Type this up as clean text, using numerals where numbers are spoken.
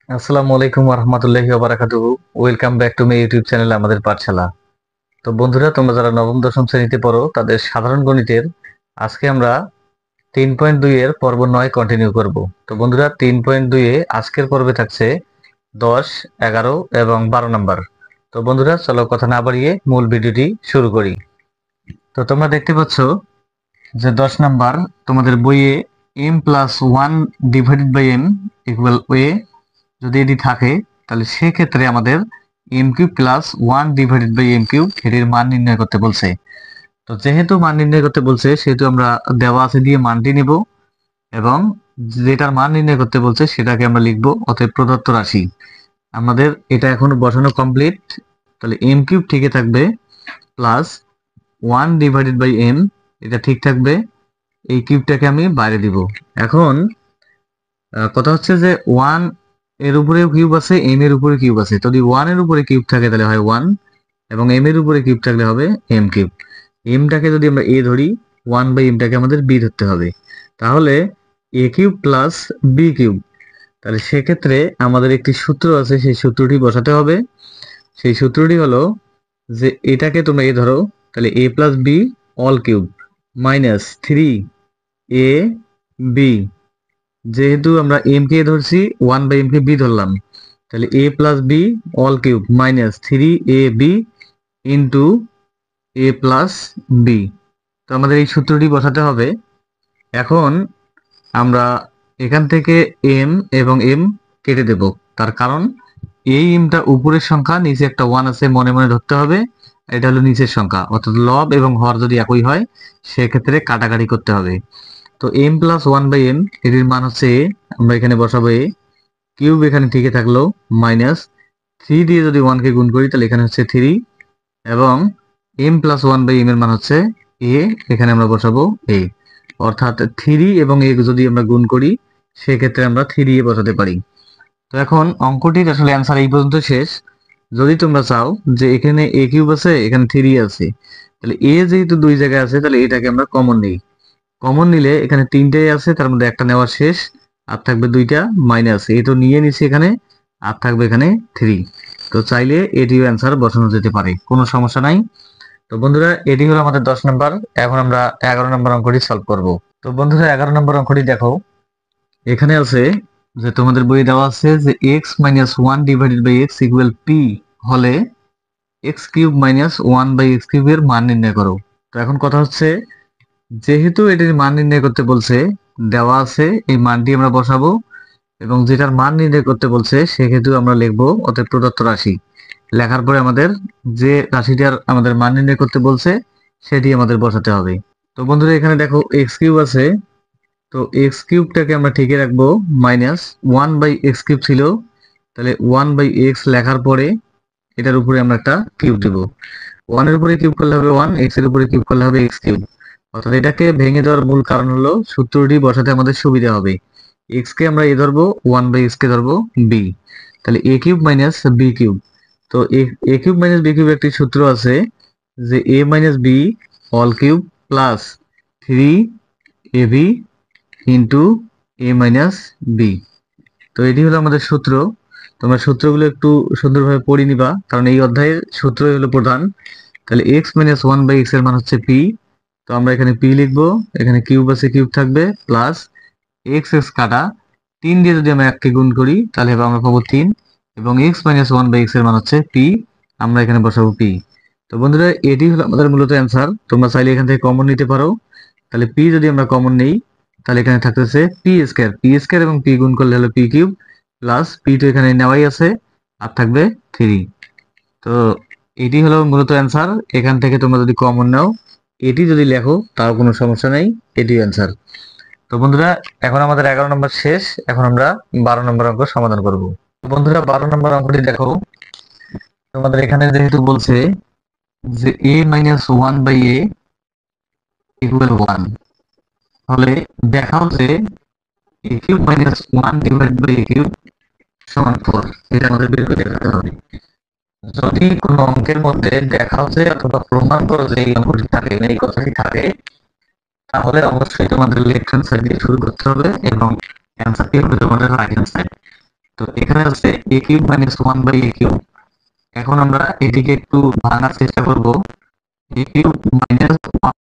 আসসালামু আলাইকুম রহমতুল্লাহি বারাকাতুহু। Welcome back to my YouTube channel আমাদের পাঠশালা। তো বন্ধুরা, তোমরা যারা নবম দশম শ্রেণীতে পড়ো তাদের সাধারণ গণিতের আজকে আমরা 3.2 এর পর্ব 9 কন্টিনিউ করব। তো বন্ধুরা, 3.2 এ আজকের পর্বে থাকছে 10, 11 এবং 12 নাম্বার। তো বন্ধুরা, চলো কথা না বাড়িয়ে মূল ভিডিওটি শুরু করি। তো তোমরা দেখতে পাচ্ছ যে 10 নাম্বার তোমাদের বইয়ে m+1 divided by m equal ওয়ে যদি এটি থাকে তাহলে সেক্ষেত্রে আমাদের এম কিউব প্লাস 1/m³ এটির মান নির্ণয় করতে বলছে। তো যেহেতু মান নির্ণয় করতে বলছে সেহেতু আমরা দেওয়া আছে দিয়ে মানটি নিব এবং যেটার মান নির্ণয় করতে বলছে সেটাকে আমরা লিখবো, অতএব প্রদত্ত রাশি। আমাদের এটা এখন বসানো কমপ্লিট। তাহলে m³ ঠিকই থাকবে, প্লাস 1/m, এটা ঠিক থাকবে। এই কিউবটাকে আমি বাইরে দিব। এখন কথা হচ্ছে যে 1 এর উপরে কিউব আছে, m এর উপরে কিউব আছে। যদি 1 এর উপরে কিউব থাকে তাহলে হয় 1, এবং m এর উপরে কিউব থাকলে হবে m³। mটাকে যদি আমরা a ধরি, 1/mটাকে আমাদের b ধরতে হবে। তাহলে a³ প্লাস b³। তাহলে সেক্ষেত্রে আমাদের একটি সূত্র আছে, সেই সূত্রটি বসাতে হবে। সেই সূত্রটি হলো যে এটাকে তোমরা a ধরো, তাহলে a plus b all cube minus 3ab, যেহেতু আমরা m কে ধরছি 1/m কে b ধরলাম, তাহলে a plus B all cube minus 3ab into a plus B. তো আমাদের এই সূত্রটি বসাতে হবে। এখন আমরা এখান থেকে m এবং m কেটে দেব, তার কারণ এই এমটা উপরের সংখ্যা, নিচে একটা 1 আছে, মনে মনে ধরতে হবে। এটা হলো নিচের সংখ্যা, অর্থাৎ লব এবং হর যদি একই হয় সেক্ষেত্রে কাটাকাটি করতে হবে। তো m+1/m এটির মান হচ্ছে a, আমরা এখানে বসাবো a। কিউব এখানে ঠিকই থাকলো, মাইনাস 3 দিয়ে যদি 1 কে গুণ করি তাহলে এখানে হচ্ছে 3, এবং m+1/m এর মান হচ্ছে a, এখানে আমরা বসাবো a। অর্থাৎ 3 এবং a যদি আমরা গুণ করি সেক্ষেত্রে আমরা 3a বসাতে পারি। তো এখন অঙ্কটির আসলে অ্যান্সার এই পর্যন্ত শেষ। যদি তোমরা চাও যে এখানে a কিউব আছে, এখানে 3 আছে, তাহলে a যেহেতু দুই জায়গায় আছে তাহলে এটাকে আমরা কমন নিই। কমন নিলে এখানে তিনটেই আছে, তার মধ্যে একটা নেওয়া শেষ, আর থাকবে দুইটা মাইনাস। এই তো নিয়ে নিছি এখানে, আর থাকবে এখানে 3। তো চাইলে এটিও অ্যান্সার বসানো যেতে পারে, কোনো সমস্যা নাই। তো বন্ধুরা, এটি হলো আমাদের 10 নাম্বার। এখন আমরা 11 নম্বর অঙ্কটি সলভ করব। তো বন্ধুরা, 11 নম্বর অঙ্কটি দেখো। এখানে আছে যে তোমাদের বইয়ে দেওয়া আছে যে x-1 divided by x equal p হলে x³ - 1/x³ এর মান নির্ণয় করো। তো এখন কথা হচ্ছে, যেহেতু এটির মান নির্ণয় করতে বলছে, দেওয়া আছে, এই মানটি আমরা বসাবো, এবং যেটার মান নির্ণয় করতে বলছে সেক্ষেত্রে আমরা লিখবো, অতএব প্রদত্ত রাশি। লেখার পরে আমাদের যে রাশিটার আমাদের মান নির্ণয় করতে বলছে সেটি আমাদের বসাতে হবে। তো বন্ধুরা, এখানে দেখো x³ আছে, তো x³ আমরা ঠিকই রাখবো, মাইনাস 1/x³ ছিল, তাহলে 1/x লেখার পরে এটার উপরে আমরা একটা কিউব দিব। 1 এর উপরে কিউব করলে হবে 1, x এর উপরে কিউব করলে হবে x³। অর্থাৎ এটাকে ভেঙে দেওয়ার মূল কারণ হলো সূত্রটি বসাতে আমাদের সুবিধা হবে। x কে আমরা a ধরবো, 1/x কে ধরবো b, তাহলে a³ মাইনাস b³। তো a³ মাইনাস b³ একটি সূত্র আছে যে a minus b all cube plus 3ab into a minus B. তো এটি হলো আমাদের সূত্র। তোমরা সূত্রগুলো একটু সুন্দরভাবে পড়ে নিবা, কারণ এই অধ্যায়ের সূত্রই হলো প্রধান। তাহলে x-1/x এর মান হচ্ছে p। তো আমরা এখানে p লিখবো, এখানে কিউব আছে, কিউব থাকবে, প্লাস x কাটা 3 দিয়ে যদি আমরা 1 কে গুণ করি তাহলে আমরা পাবো 3, এবং x-1/x এর মান হচ্ছে p, আমরা এখানে বসাবো p। তো বন্ধুরা, এটি হলো আমাদের মূলত অ্যান্সার। তোমরা চাইলে এখান থেকে কমন নিতে পারো। তাহলে p যদি আমরা কমন নেই তাহলে এখানে থাকতেছে p² এবং p গুণ করলে হলো p³ প্লাস p তো এখানে নেওয়াই আছে, আর থাকবে 3। তো এটি হলো মূলত অ্যান্সার। এখান থেকে তোমরা যদি কমন নাও, এটি যদি লেখো তাও কোনো সমস্যা নেই, এটি অ্যান্সার। তো বন্ধুরা, এখন আমাদের 11 নম্বর শেষ। এখন আমরা 12 নম্বর অঙ্ক সমাধান করব। তো বন্ধুরা, 12 নম্বর অঙ্কটি দেখো। তোমাদের এখানে যেহেতু বলছে যে a-1/a ইকুয়াল 1, তাহলে দেখাও যে a³ - 1/a³ সমান 4। এটা আমাদের বের করে দেখাতে হবে। যদি কোনো অঙ্কের মধ্যে দেখাও যে অথবা প্রমাণ করো যে এই অঙ্কটি থাকে না, এই কথাটি থাকে, তাহলে অবশ্যই তোমাদের লেফট হ্যান্ড সাইড দিয়ে শুরু করতে হবে এবং অ্যান্সারটি হবে তোমাদের রাইট হ্যান্ড সাইড। তো এখানে আছে a cube minus 1/a cube. এখন আমরা এটিকে একটু ভাঙার চেষ্টা করব। a cube minus 1